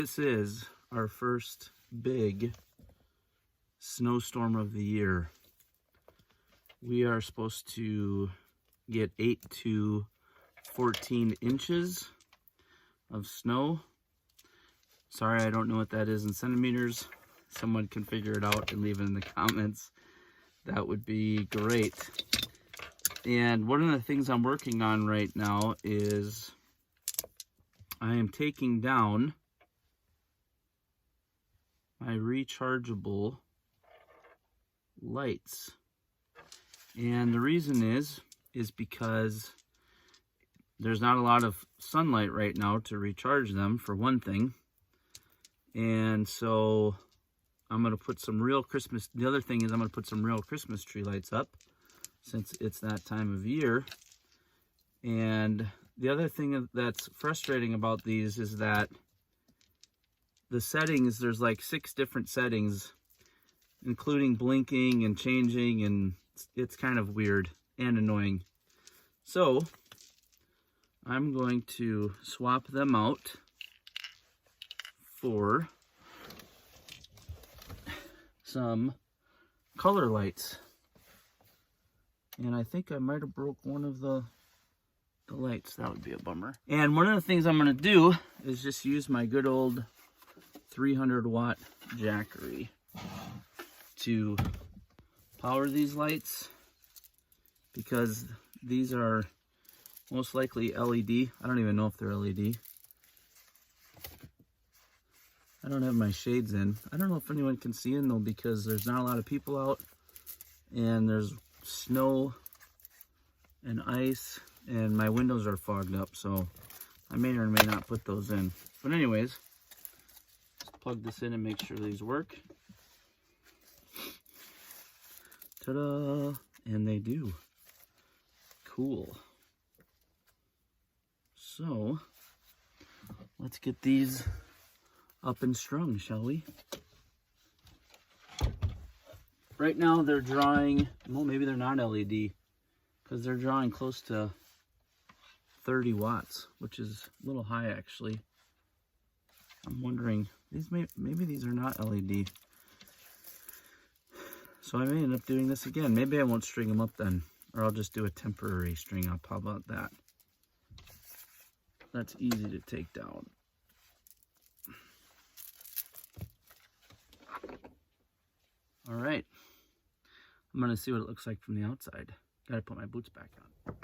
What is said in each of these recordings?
This is our first big snowstorm of the year. We are supposed to get 8 to 14 inches of snow. Sorry, I don't know what that is in centimeters. Someone can figure it out and leave it in the comments. That would be great. And one of the things I'm working on right now is I am taking down my rechargeable lights. And the reason is because there's not a lot of sunlight right now to recharge them, for one thing. And so I'm going to put some real Christmas, the other thing is I'm going to put some real Christmas tree lights up since it's that time of year. And the other thing that's frustrating about these is that the settings, there's like 6 different settings, including blinking and changing, and it's kind of weird and annoying. So I'm going to swap them out for some color lights. And I think I might have broke one of the lights. That would be a bummer. And one of the things I'm going to do is just use my good old 300 watt Jackery to power these lights, because these are most likely LED. I don't even know if they're LED. I don't have my shades in. I don't know if anyone can see in though, because there's not a lot of people out and there's snow and ice and my windows are fogged up, so I may or may not put those in. But anyways, let's plug this in and make sure these work. Ta-da! And they do. Cool. So let's get these up and strung, shall we? Right now they're drawing, well, maybe they're not LED, because they're drawing close to 30 watts, which is a little high actually. I'm wondering, maybe these are not LED. So I may end up doing this again. Maybe I won't string them up then, or I'll just do a temporary string up. How about that? That's easy to take down. All right, I'm gonna see what it looks like from the outside. Gotta put my boots back on.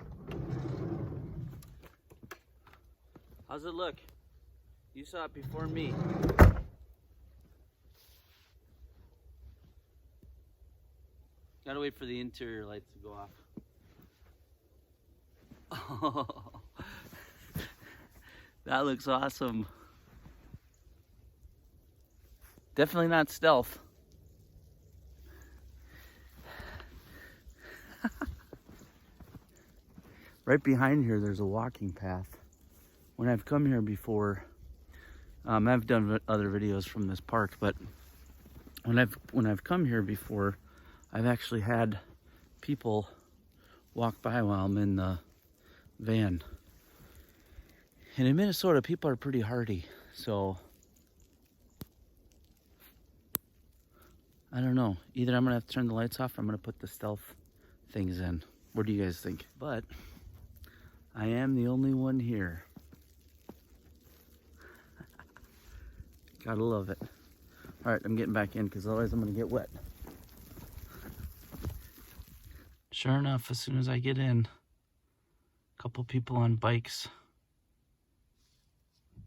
How's it look? You saw it before me. Gotta wait for the interior lights to go off. Oh, that looks awesome. Definitely not stealth. Right behind here, there's a walking path. When I've come here before, I've done other videos from this park, but when I've come here before, I've actually had people walk by while I'm in the van. And in Minnesota, people are pretty hardy, so I don't know. Either I'm gonna have to turn the lights off or I'm gonna put the stealth things in. What do you guys think? But I am the only one here. Gotta love it. All right, I'm getting back in because otherwise I'm gonna get wet. Sure enough, as soon as I get in, a couple people on bikes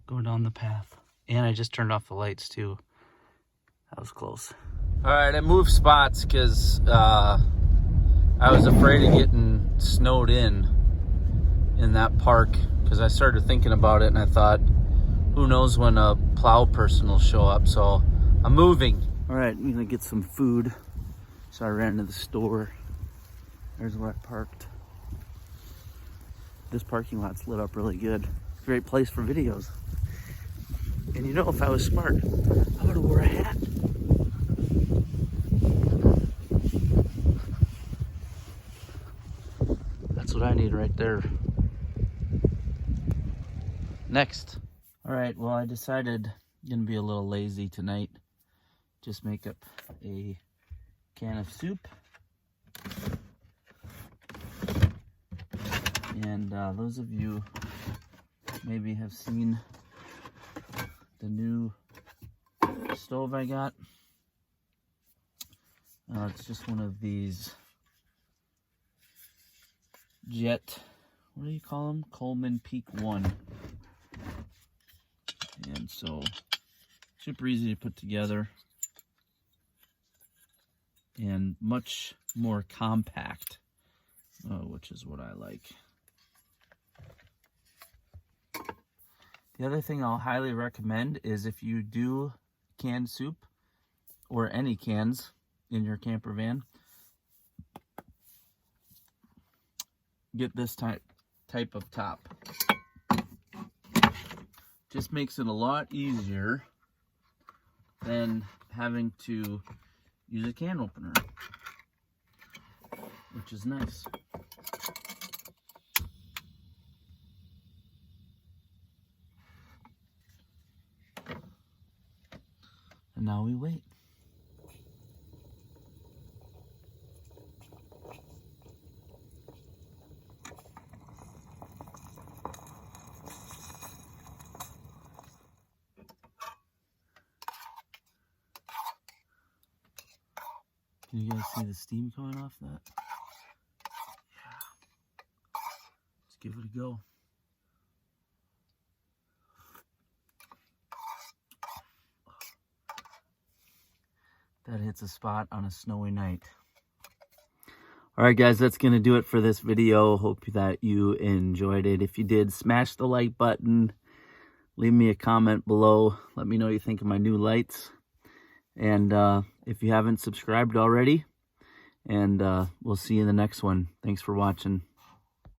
go down the path. And I just turned off the lights too. That was close. All right, I moved spots because I was afraid of getting snowed in that park, because I started thinking about it and I thought, who knows when a plow person will show up, so I'm moving. All right, I'm gonna get some food. So I ran to the store. There's where I parked. This parking lot's lit up really good. Great place for videos. And you know, if I was smart, I would have wore a hat. That's what I need right there. Next. All right, well, I decided Gonna be a little lazy tonight. Just make up a can of soup. And those of you maybe have seen the new stove I got. It's just one of these jet, what do you call them? Coleman Peak 1. And so super easy to put together and much more compact, which is what I like. The other thing I'll highly recommend is if you do canned soup or any cans in your camper van, get this type of top. Just makes it a lot easier than having to use a can opener, which is nice. And now we wait. Can you guys see the steam coming off that? Yeah. Let's give it a go. That hits a spot on a snowy night. All right, guys, that's going to do it for this video. Hope that you enjoyed it. If you did, smash the like button. Leave me a comment below. Let me know what you think of my new lights. And if you haven't subscribed already, and we'll see you in the next one. Thanks for watching.